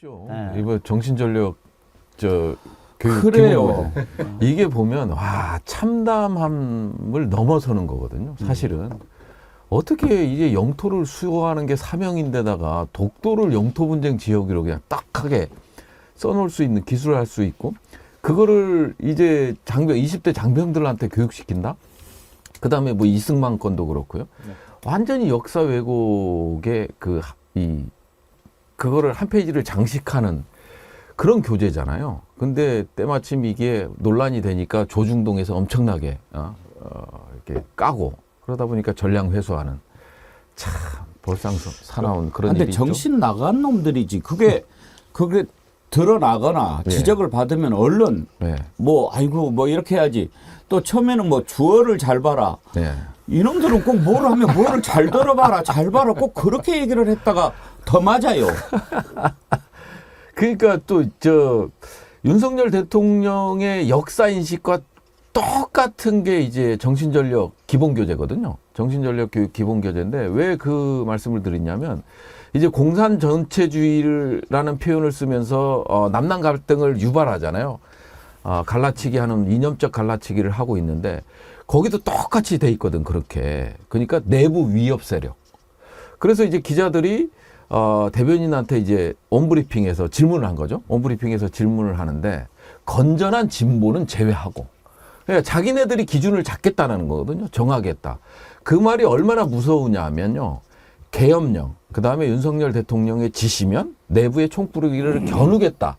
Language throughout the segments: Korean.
네. 이번 정신전력 교육 그래요. 기본 이게 보면 와 참담함을 넘어서는 거거든요. 사실은 어떻게 이제 영토를 수호하는 게 사명인데다가 독도를 영토 분쟁 지역으로 그냥 딱하게 써놓을 수 있는 기술을 할 수 있고 그거를 이제 20대 장병들한테 교육시킨다. 그다음에 뭐 이승만 건도 그렇고요. 네. 완전히 역사 왜곡의 그거를 한 페이지를 장식하는 그런 교재잖아요. 근데 때마침 이게 논란이 되니까 조중동에서 엄청나게 이렇게 까고 그러다 보니까 전량 회수하는 참 볼상사나운 그런 근데 일이 있죠. 정신 나간 놈들이지. 그게 드러나거나 네. 지적을 받으면 얼른 네. 뭐 아이고 뭐 이렇게 해야지. 또 처음에는 뭐 주어를 잘 봐라. 네. 이놈들은 꼭 뭐를 하면 뭐를 잘 들어봐라, 잘 봐라. 꼭 그렇게 얘기를 했다가 더 맞아요. 그러니까 또 윤석열 대통령의 역사 인식과 똑같은 게 이제 정신전력 기본교재거든요. 정신전력 교육 기본교재인데 왜 그 말씀을 드리냐면 이제 공산 전체주의라는 표현을 쓰면서 남남 갈등을 유발하잖아요. 갈라치기 하는 이념적 갈라치기를 하고 있는데 거기도 똑같이 돼 있거든 그렇게. 그러니까 내부 위협 세력. 그래서 이제 기자들이 대변인한테 이제 온브리핑에서 질문을 한 거죠. 온브리핑에서 질문을 하는데 건전한 진보는 제외하고 그러니까 자기네들이 기준을 잡겠다는 거거든요. 정하겠다. 그 말이 얼마나 무서우냐 하면요. 계엄령, 그 다음에 윤석열 대통령의 지시면 내부의 총부르기를 겨누겠다라는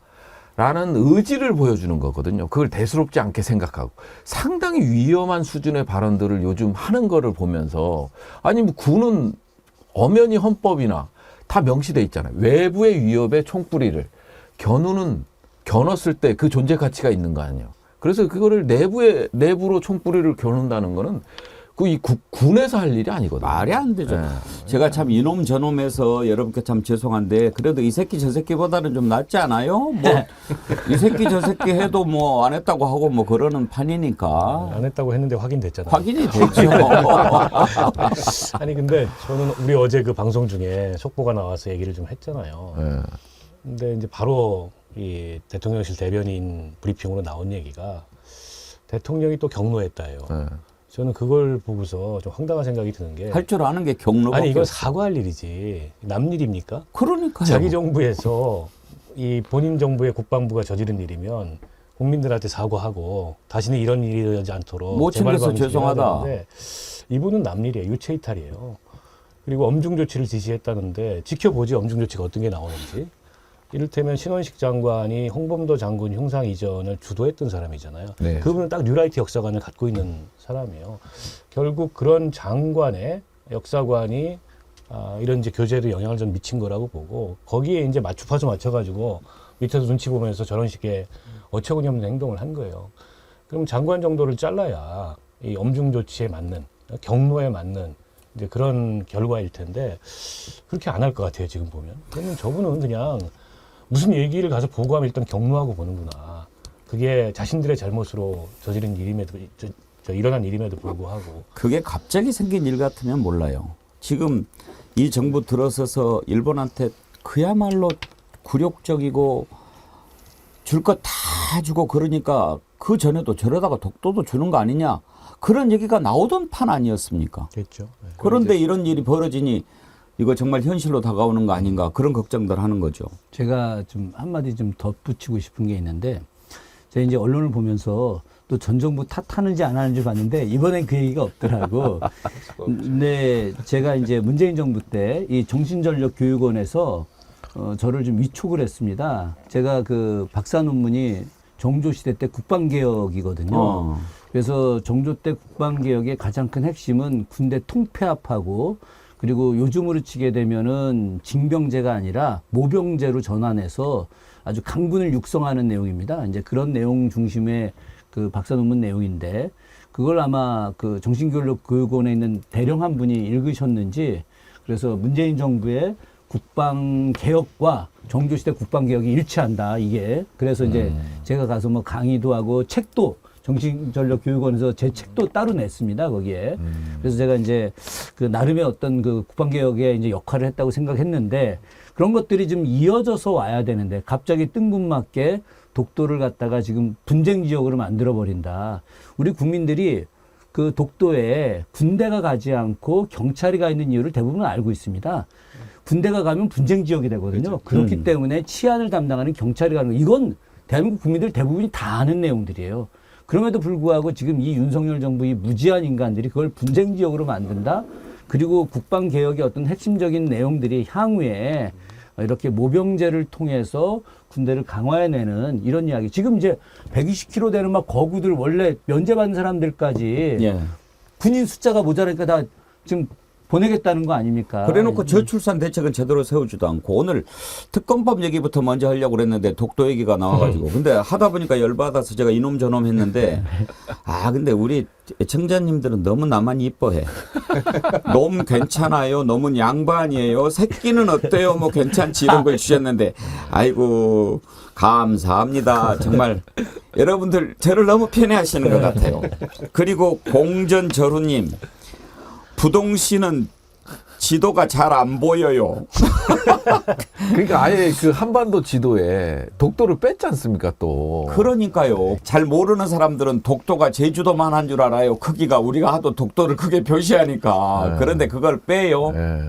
의지를 보여주는 거거든요. 그걸 대수롭지 않게 생각하고 상당히 위험한 수준의 발언들을 요즘 하는 거를 보면서 아니 뭐 군은 엄연히 헌법이나 다 명시돼 있잖아요. 외부의 위협에 총부리를 겨눴을 때 그 존재 가치가 있는 거 아니에요. 그래서 그거를 내부로 총부리를 겨눈다는 거는 이 군에서 할 일이 아니거든요. 말이 안 되죠. 네. 제가 참 이놈 저놈해서 여러분께 참 죄송한데 그래도 이 새끼 저 새끼보다는 좀 낫지 않아요? 뭐 이 새끼 저 새끼 해도 뭐 안 했다고 하고 뭐 그러는 판이니까. 안 했다고 했는데 확인됐잖아요. 확인이 되죠. 아니 근데 저는 우리 어제 그 방송 중에 속보가 나와서 얘기를 좀 했잖아요. 네. 근데 이제 바로 이 대통령실 대변인 브리핑으로 나온 얘기가 대통령이 또 경로했다요. 네. 저는 그걸 보고서 좀 황당한 생각이 드는 게 할 줄 아는 게 경로가 아니 이건 없어요. 사과할 일이지 남 일입니까? 그러니까요. 자기 정부에서 이 본인 정부의 국방부가 저지른 일이면 국민들한테 사과하고 다시는 이런 일이 일어나지 않도록 못 챙겨서 재발 방지해야 죄송하다. 되는데 이분은 남 일이에요. 유체 이탈이에요. 그리고 엄중 조치를 지시했다는데 지켜보지 엄중 조치가 어떤 게 나오는지. 이를테면 신원식 장관이 홍범도 장군 흉상 이전을 주도했던 사람이잖아요. 네. 그분은 딱 뉴라이트 역사관을 갖고 있는 사람이에요. 결국 그런 장관의 역사관이 이런 이제 교재에도 영향을 좀 미친 거라고 보고 거기에 이제 맞추파수 맞춰가지고 밑에서 눈치 보면서 저런 식의 어처구니 없는 행동을 한 거예요. 그럼 장관 정도를 잘라야 이 엄중 조치에 맞는 경로에 맞는 이제 그런 결과일 텐데 그렇게 안 할 것 같아요 지금 보면. 그러면 저분은 그냥 무슨 얘기를 가서 보고하면 일단 경로하고 보는구나. 그게 자신들의 잘못으로 저지른 일임에도 일어난 일임에도 불구하고. 그게 갑자기 생긴 일 같으면 몰라요. 지금 이 정부 들어서서 일본한테 그야말로 굴욕적이고 줄 것 다 주고 그러니까 그 전에도 저러다가 독도도 주는 거 아니냐 그런 얘기가 나오던 판 아니었습니까? 됐죠. 네. 그런데 이런 일이 벌어지니 이거 정말 현실로 다가오는 거 아닌가 그런 걱정들 하는 거죠. 제가 좀 한마디 좀 덧붙이고 싶은 게 있는데 제가 이제 언론을 보면서 또 전 정부 탓하는지 안 하는지 봤는데 이번엔 그 얘기가 없더라고. 근데 제가 이제 문재인 정부 때 이 정신전력교육원에서 저를 좀 위촉을 했습니다. 제가 그 박사 논문이 정조시대 때 국방개혁이거든요. 그래서 정조 때 국방개혁의 가장 큰 핵심은 군대 통폐합하고 그리고 요즘으로 치게 되면은 징병제가 아니라 모병제로 전환해서 아주 강군을 육성하는 내용입니다. 이제 그런 내용 중심의 그 박사 논문 내용인데 그걸 아마 그 정신교육원에 있는 대령 한 분이 읽으셨는지 그래서 문재인 정부의 국방개혁과 정조시대 국방개혁이 일치한다 이게. 그래서 이제 제가 가서 뭐 강의도 하고 책도 정신전력교육원에서 제 책도 따로 냈습니다, 거기에. 그래서 제가 이제 그 나름의 어떤 그 국방개혁의 이제 역할을 했다고 생각했는데 그런 것들이 좀 이어져서 와야 되는데 갑자기 뜬금맞게 독도를 갖다가 지금 분쟁 지역으로 만들어 버린다. 우리 국민들이 그 독도에 군대가 가지 않고 경찰이 가 있는 이유를 대부분 알고 있습니다. 군대가 가면 분쟁 지역이 되거든요. 그렇기 때문에 치안을 담당하는 경찰이 가는 거. 이건 대한민국 국민들 대부분이 다 아는 내용들이에요. 그럼에도 불구하고 지금 이 윤석열 정부의 무지한 인간들이 그걸 분쟁 지역으로 만든다. 그리고 국방개혁의 어떤 핵심적인 내용들이 향후에 이렇게 모병제를 통해서 군대를 강화해내는 이런 이야기. 지금 이제 120km 되는 막 거구들 원래 면제받은 사람들까지 예. 군인 숫자가 모자라니까 다 지금 보내겠다는 거 아닙니까? 그래놓고 저출산 대책은 제대로 세우지도 않고 오늘 특검법 얘기부터 먼저 하려고 그랬는데 독도 얘기가 나와가지고 근데 하다 보니까 열받아서 제가 이놈 저놈 했는데 근데 우리 청자님들은 너무 나만 이뻐해. 놈 괜찮아요. 놈은 양반이에요. 새끼는 어때요? 뭐 괜찮지 이런 걸 주셨는데 아이고 감사합니다. 정말 여러분들 저를 너무 편애하시는 것 같아요. 그리고 공전저루님 부동시는 지도가 잘 안 보여요. 그러니까 아예 그 한반도 지도에 독도를 뺐지 않습니까 또. 그러니까요. 잘 모르는 사람들은 독도가 제주도만 한 줄 알아요. 크기가 우리가 하도 독도를 크게 표시하니까. 그런데 그걸 빼요. 예.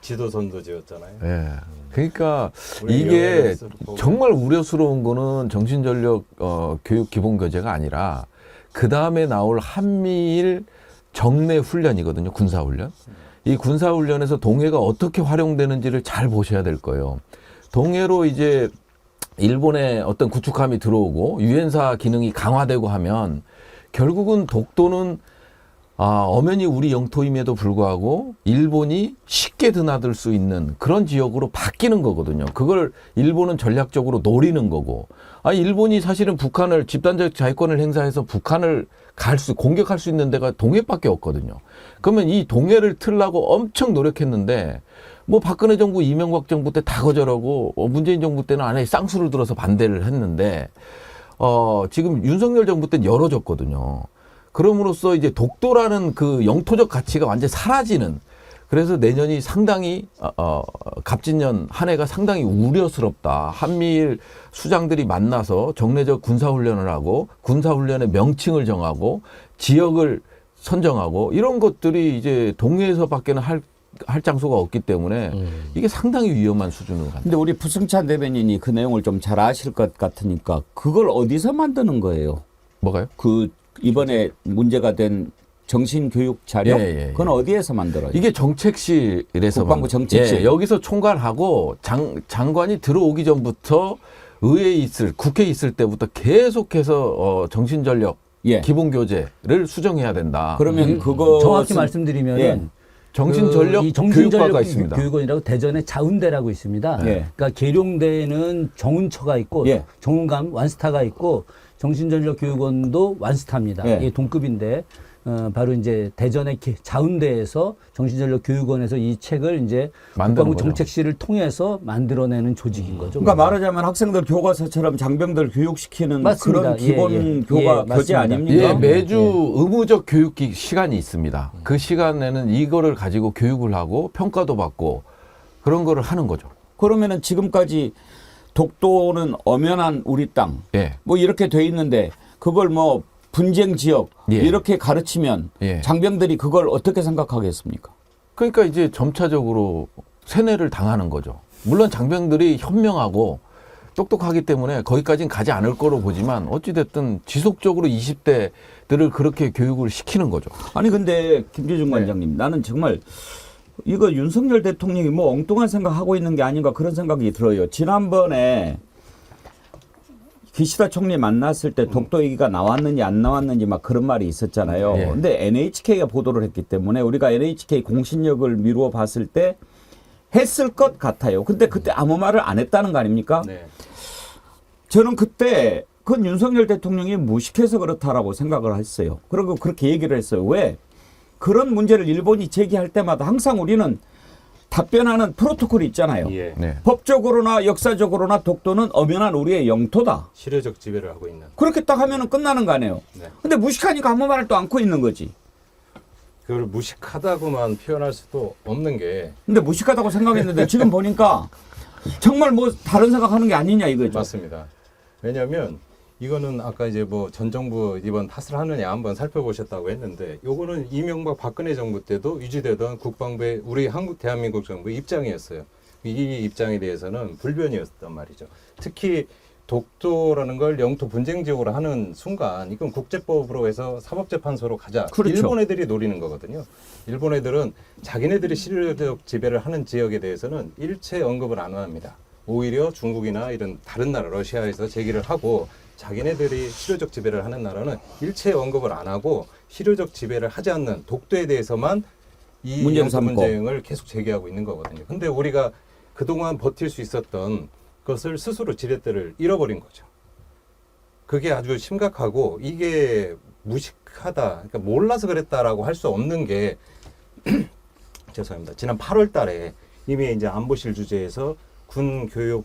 지도선도 지었잖아요. 예. 그러니까 우리 이게 영화에서 보고. 정말 우려스러운 거는 정신전력 교육 기본 교재가 아니라 그 다음에 나올 한미일 정례 훈련이거든요. 군사훈련. 이 군사훈련에서 동해가 어떻게 활용되는지를 잘 보셔야 될 거예요. 동해로 이제 일본의 어떤 구축함이 들어오고 유엔사 기능이 강화되고 하면 결국은 독도는 엄연히 우리 영토임에도 불구하고 일본이 쉽게 드나들 수 있는 그런 지역으로 바뀌는 거거든요. 그걸 일본은 전략적으로 노리는 거고. 일본이 사실은 북한을 집단적 자위권을 행사해서 북한을 공격할 수 있는 데가 동해밖에 없거든요. 그러면 이 동해를 틀라고 엄청 노력했는데 뭐 박근혜 정부, 이명박 정부 때 다 거절하고 문재인 정부 때는 안에 쌍수를 들어서 반대를 했는데 지금 윤석열 정부 때는 열어줬거든요. 그럼으로써 이제 독도라는 그 영토적 가치가 완전히 사라지는 그래서 내년이 상당히 갑진년 한 해가 상당히 우려스럽다. 한미일 수장들이 만나서 정례적 군사훈련을 하고 군사훈련의 명칭을 정하고 지역을 선정하고 이런 것들이 이제 동해에서밖에는 할 장소가 없기 때문에 이게 상당히 위험한 수준으로 간다. 근데 우리 부승찬 대변인이 그 내용을 좀 잘 아실 것 같으니까 그걸 어디서 만드는 거예요? 뭐가요? 그 이번에 문제가 된 정신교육 자료? 예. 그건 어디에서 만들어요? 이게 정책실에서 국방부 정책실. 여기서 총괄하고 장관이 들어오기 전부터 의회에 국회에 있을 때부터 계속해서 정신전력 예. 기본교재를 수정해야 된다. 그러면 그거 정확히 말씀드리면은 예. 정신전력 이 정신전력 교육과가 있습니다. 교육원이라고 대전에 자운대라고 있습니다. 예. 그러니까 계룡대에는 정운처가 있고 예. 정운감 완스타가 있고 정신전력 교육원도 완스타입니다. 예. 이게 동급인데 바로 이제 대전의 자운대에서 정신전력 교육원에서 이 책을 이제 만드는 국방부 거죠. 정책실을 통해서 만들어내는 조직인 거죠. 그러니까 말하자면 학생들 교과서처럼 장병들 교육시키는 맞습니다. 그런 기본 예. 교재 맞습니다. 아닙니까? 예, 매주 의무적 교육 시간이 있습니다. 그 시간에는 이거를 가지고 교육을 하고 평가도 받고 그런 거를 하는 거죠. 그러면은 지금까지 독도는 엄연한 우리 땅, 예. 뭐 이렇게 돼 있는데 그걸 뭐 분쟁 지역 예. 이렇게 가르치면 예. 장병들이 그걸 어떻게 생각하겠습니까? 그러니까 이제 점차적으로 세뇌를 당하는 거죠. 물론 장병들이 현명하고 똑똑하기 때문에 거기까지는 가지 않을 거로 보지만 어찌됐든 지속적으로 20대들을 그렇게 교육을 시키는 거죠. 아니 근데 김재중 관장님 나는 정말 이거 윤석열 대통령이 뭐 엉뚱한 생각하고 있는 게 아닌가 그런 생각이 들어요. 지난번에 기시다 총리 만났을 때 독도 얘기가 나왔는지 안 나왔는지 막 그런 말이 있었잖아요. 예. 근데 NHK가 보도를 했기 때문에 우리가 NHK 공신력을 미루어 봤을 때 했을 것 같아요. 근데 그때 아무 말을 안 했다는 거 아닙니까? 네. 저는 그때 그건 윤석열 대통령이 무식해서 그렇다라고 생각을 했어요. 그리고 그렇게 얘기를 했어요. 왜? 그런 문제를 일본이 제기할 때마다 항상 우리는 답변하는 프로토콜이 있잖아요. 예. 네. 법적으로나 역사적으로나 독도는 엄연한 우리의 영토다. 실효적 지배를 하고 있는. 그렇게 딱 하면은 끝나는 거 아니에요. 네. 근데 무식하니까 아무 말을 또 않고 있는 거지. 그걸 무식하다고만 표현할 수도 없는 게 근데 무식하다고 생각했는데 지금 보니까 정말 뭐 다른 생각하는 게 아니냐 이거죠. 맞습니다. 왜냐하면 이거는 아까 이제 뭐 전 정부 이번 탓을 하느냐 한번 살펴보셨다고 했는데 요거는 이명박 박근혜 정부 때도 유지되던 국방부의 우리 한국 대한민국 정부의 입장이었어요. 이 입장에 대해서는 불변이었단 말이죠. 특히 독도라는 걸 영토 분쟁 지역으로 하는 순간 이건 국제법으로 해서 사법재판소로 가자. 그렇죠. 일본 애들이 노리는 거거든요. 일본 애들은 자기네들이 실효적 지배를 하는 지역에 대해서는 일체 언급을 안 합니다. 오히려 중국이나 이런 다른 나라 러시아에서 제기를 하고 자기네들이 실효적 지배를 하는 나라는 일체 언급을 안 하고 실효적 지배를 하지 않는 독도에 대해서만 이 문제를 영토 삼고. 분쟁을 계속 제기하고 있는 거거든요. 근데 우리가 그동안 버틸 수 있었던 것을 스스로 지렛대를 잃어버린 거죠. 그게 아주 심각하고 이게 무식하다, 그러니까 몰라서 그랬다라고 할 수 없는 게 죄송합니다. 지난 8월 달에 이미 이제 안보실 주재에서 군 교육,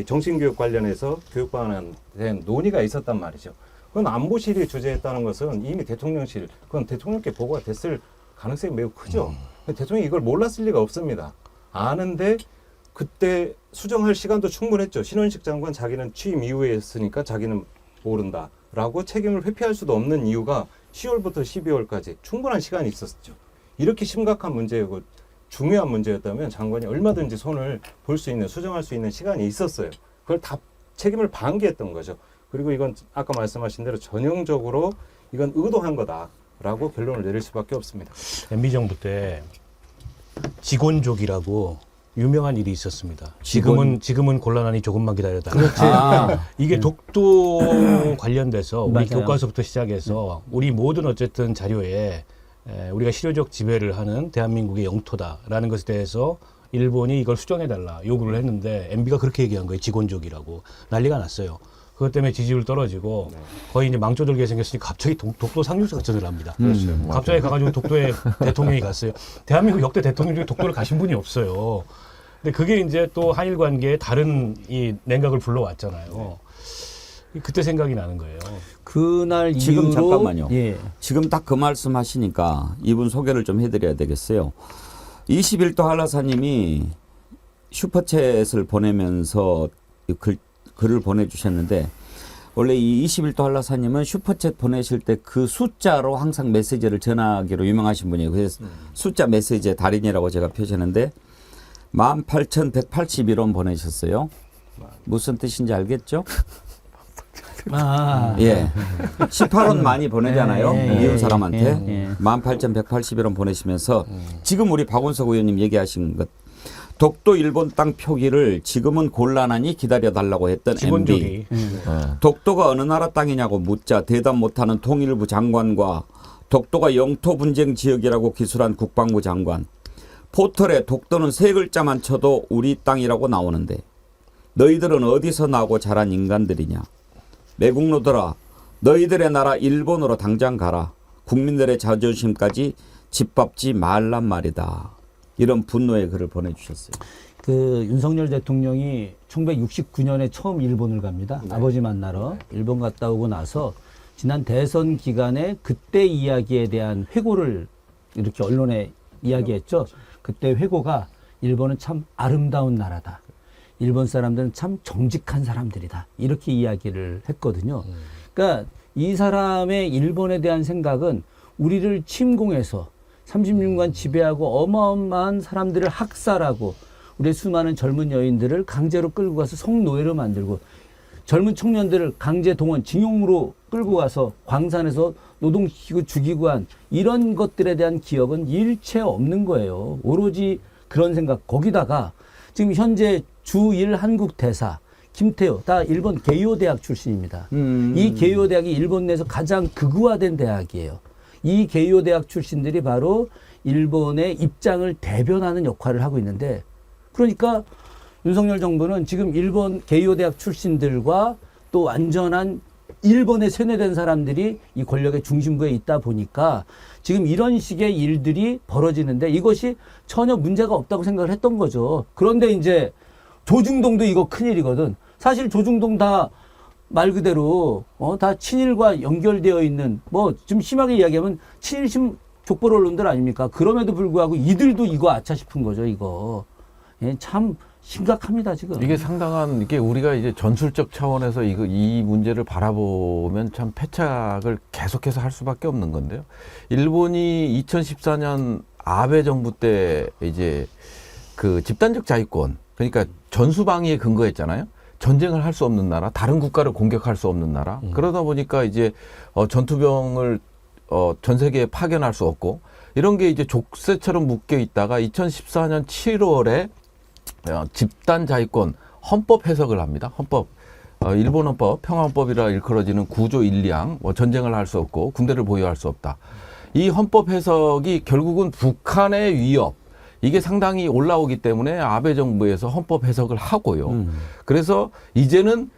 정신교육 관련해서 교육 방안에 대한 논의가 있었단 말이죠. 그건 안보실이 주재했다는 것은 이미 대통령실, 그건 대통령께 보고가 됐을 가능성이 매우 크죠. 대통령이 이걸 몰랐을 리가 없습니다. 아는데 그때 수정할 시간도 충분했죠. 신원식 장관 자기는 취임 이후에 했으니까 자기는 모른다라고 책임을 회피할 수도 없는 이유가 10월부터 12월까지 충분한 시간이 있었죠. 이렇게 심각한 문제고 중요한 문제였다면 장관이 얼마든지 손을 볼 수 있는, 수정할 수 있는 시간이 있었어요. 그걸 다 책임을 방기했던 거죠. 그리고 이건 아까 말씀하신 대로 전형적으로 이건 의도한 거다라고 결론을 내릴 수밖에 없습니다. MB 정부 때 직원족이라고 유명한 일이 있었습니다. 직원? 지금은 곤란하니 조금만 기다려다. 아, 이게 독도 관련돼서 우리 맞아요. 교과서부터 시작해서 우리 모든 어쨌든 자료에 우리가 실효적 지배를 하는 대한민국의 영토다라는 것에 대해서 일본이 이걸 수정해달라 요구를 했는데 MB가 그렇게 얘기한 거예요. 직원족이라고. 난리가 났어요. 그것 때문에 지지율 떨어지고 거의 이제 망조들게 생겼으니 갑자기 독도 상륙 작전을 합니다. 갑자기 가가지고 독도에 대통령이 갔어요. 대한민국 역대 대통령 중에 독도를 가신 분이 없어요. 근데 그게 이제 또 한일 관계에 다른 이 냉각을 불러왔잖아요. 그때 생각이 나는 거예요. 그날 지금 이후로 잠깐만요. 예. 지금 딱 그 말씀 하시니까 이분 소개를 좀 해드려야 되겠어요. 21도 한라사님이 슈퍼챗을 보내면서 글을 보내주셨는데 원래 이 21도 한라사님은 슈퍼챗 보내실 때 그 숫자로 항상 메시지를 전하기로 유명하신 분이에요. 그래서 숫자 메시지의 달인이라고 제가 표시했는데 18,181원 보내셨어요. 무슨 뜻인지 알겠죠? 아, 예. 18원 많이 보내잖아요. 예, 미운 예, 사람한테. 예, 예. 18,181원 보내시면서 지금 우리 박원석 의원님 얘기하신 것. 독도 일본 땅 표기를 지금은 곤란하니 기다려달라고 했던 MB. 직원족이. 독도가 어느 나라 땅이냐고 묻자 대답 못하는 통일부 장관과 독도가 영토 분쟁 지역이라고 기술한 국방부 장관. 포털에 독도는 세 글자만 쳐도 우리 땅이라고 나오는데 너희들은 어디서 나고 자란 인간들이냐. 매국노들아 너희들의 나라 일본으로 당장 가라. 국민들의 자존심까지 짓밟지 말란 말이다. 이런 분노의 글을 보내주셨어요. 그 윤석열 대통령이 1969년에 처음 일본을 갑니다. 아버지 만나러 일본 갔다 오고 나서 지난 대선 기간에 그때 이야기에 대한 회고를 이렇게 언론에 이야기했죠. 그때 회고가 일본은 참 아름다운 나라다. 일본 사람들은 참 정직한 사람들이다. 이렇게 이야기를 했거든요. 그러니까 이 사람의 일본에 대한 생각은 우리를 침공해서 36년 지배하고 어마어마한 사람들을 학살하고 우리 수많은 젊은 여인들을 강제로 끌고 가서 성노예로 만들고 젊은 청년들을 강제 동원, 징용으로 끌고 가서 광산에서 노동시키고 죽이고 한 이런 것들에 대한 기억은 일체 없는 거예요. 오로지 그런 생각. 거기다가 지금 현재 주1 한국 대사 김태호 다 일본 게이오 대학 출신입니다. 이 게이오 대학이 일본 내에서 가장 극우화된 대학이에요. 이 게이오 대학 출신들이 바로 일본의 입장을 대변하는 역할을 하고 있는데 그러니까 윤석열 정부는 지금 일본 게이오 대학 출신들과 또 완전한 일본에 세뇌된 사람들이 이 권력의 중심부에 있다 보니까 지금 이런 식의 일들이 벌어지는데 이것이 전혀 문제가 없다고 생각을 했던 거죠. 그런데 이제 조중동도 이거 큰일이거든. 사실 조중동 다 말 그대로 다 친일과 연결되어 있는 뭐 좀 심하게 이야기하면 친일심 족벌 언론들 아닙니까? 그럼에도 불구하고 이들도 이거 아차 싶은 거죠. 이거 예, 참 심각합니다 지금. 이게 상당한 이게 우리가 이제 전술적 차원에서 이 문제를 바라보면 참 패착을 계속해서 할 수밖에 없는 건데요. 일본이 2014년 아베 정부 때 이제 그 집단적 자위권, 그러니까 전수방위에 근거했잖아요. 전쟁을 할 수 없는 나라, 다른 국가를 공격할 수 없는 나라. 그러다 보니까 이제 전투병을 전 세계에 파견할 수 없고 이런 게 이제 족쇄처럼 묶여 있다가 2014년 7월에 집단 자위권 헌법 해석을 합니다. 헌법. 일본 헌법, 평화헌법이라 일컬어지는 9조 1, 2항, 전쟁을 할 수 없고 군대를 보유할 수 없다. 이 헌법 해석이 결국은 북한의 위협, 이게 상당히 올라오기 때문에 아베 정부에서 헌법 해석을 하고요. 그래서 이제는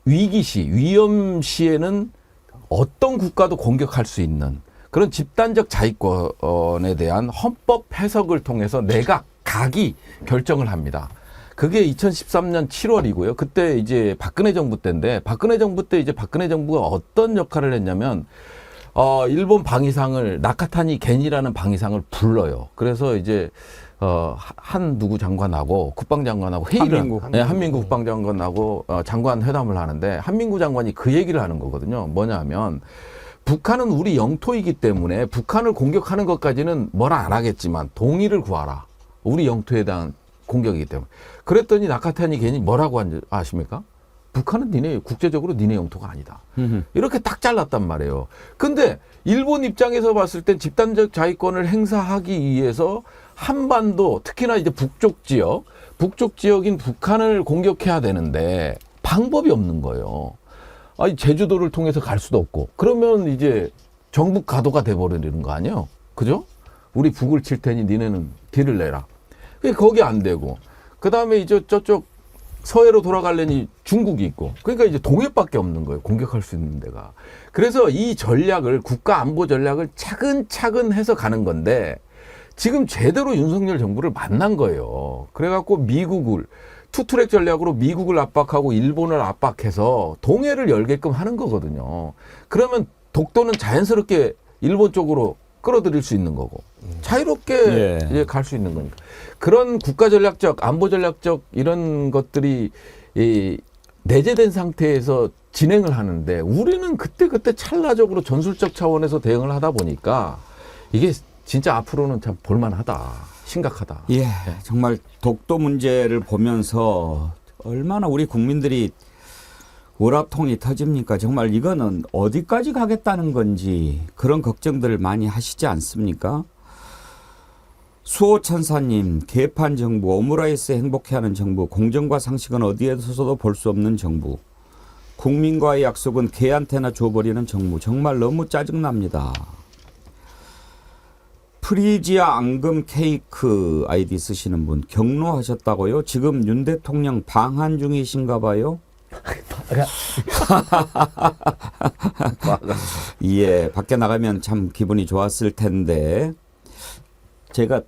위기시, 위험시에는 어떤 국가도 공격할 수 있는 그런 집단적 자위권에 대한 헌법 해석을 통해서 각이 결정을 합니다. 그게 2013년 7월이고요. 그때 이제 박근혜 정부 때인데 박근혜 정부 때 이제 박근혜 정부가 어떤 역할을 했냐면 일본 방위상을 나카타니 겐이라는 방위상을 불러요. 그래서 이제 한 누구 장관하고 국방장관하고 회의를 한민구 국방장관하고 장관 회담을 하는데 한민구 장관이 그 얘기를 하는 거거든요. 뭐냐면 북한은 우리 영토이기 때문에 북한을 공격하는 것까지는 뭐라 안 하겠지만 동의를 구하라. 우리 영토에 대한 공격이기 때문에. 그랬더니 나카타니 겐이 뭐라고 아십니까? 북한은 국제적으로 니네 영토가 아니다. 이렇게 딱 잘랐단 말이에요. 근데 일본 입장에서 봤을 땐 집단적 자위권을 행사하기 위해서 한반도, 특히나 이제 북쪽 지역인 북한을 공격해야 되는데 방법이 없는 거예요. 아니, 제주도를 통해서 갈 수도 없고. 그러면 이제 정북 가도가 돼버리는 거 아니에요? 그죠? 우리 북을 칠 테니 니네는 뒤를 내라. 거기 안 되고. 그 다음에 이제 저쪽 서해로 돌아가려니 중국이 있고. 그러니까 이제 동해밖에 없는 거예요. 공격할 수 있는 데가. 그래서 이 전략을, 국가 안보 전략을 차근차근 해서 가는 건데 지금 제대로 윤석열 정부를 만난 거예요. 그래갖고 미국을, 투트랙 전략으로 미국을 압박하고 일본을 압박해서 동해를 열게끔 하는 거거든요. 그러면 독도는 자연스럽게 일본 쪽으로 끌어들일 수 있는 거고 자유롭게 이제 갈 수 있는 거니까. 그런 국가 전략적, 안보 전략적 이런 것들이 내재된 상태에서 진행을 하는데 우리는 그때 찰나적으로 전술적 차원에서 대응을 하다 보니까 이게 진짜 앞으로는 참 볼만하다. 심각하다. 예, 정말 독도 문제를 보면서 얼마나 우리 국민들이 우라통이 터집니까? 정말 이거는 어디까지 가겠다는 건지 그런 걱정들을 많이 하시지 않습니까? 수호천사님, 개판 정부, 오므라이스 행복해하는 정부, 공정과 상식은 어디에서도 볼 수 없는 정부, 국민과의 약속은 개한테나 줘버리는 정부, 정말 너무 짜증납니다. 프리지아 앙금 케이크 아이디 쓰시는 분, 경로하셨다고요? 지금 윤 대통령 방한 중이신가 봐요? 예, 밖에 나가면 참 기분이 좋았을 텐데 제가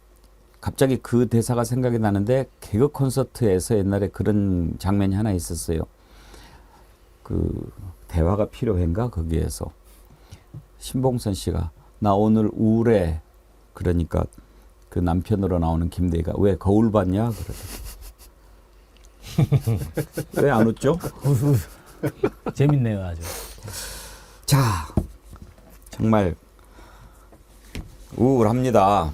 갑자기 그 대사가 생각이 나는데 개그 콘서트에서 옛날에 그런 장면이 하나 있었어요. 그 대화가 필요한가 거기에서 신봉선 씨가 나 오늘 우울해. 그러니까 그 남편으로 나오는 김대희가 왜 거울 봤냐 그러더니 왜 안 웃죠? 재밌네요 아주. 자, 정말 우울합니다.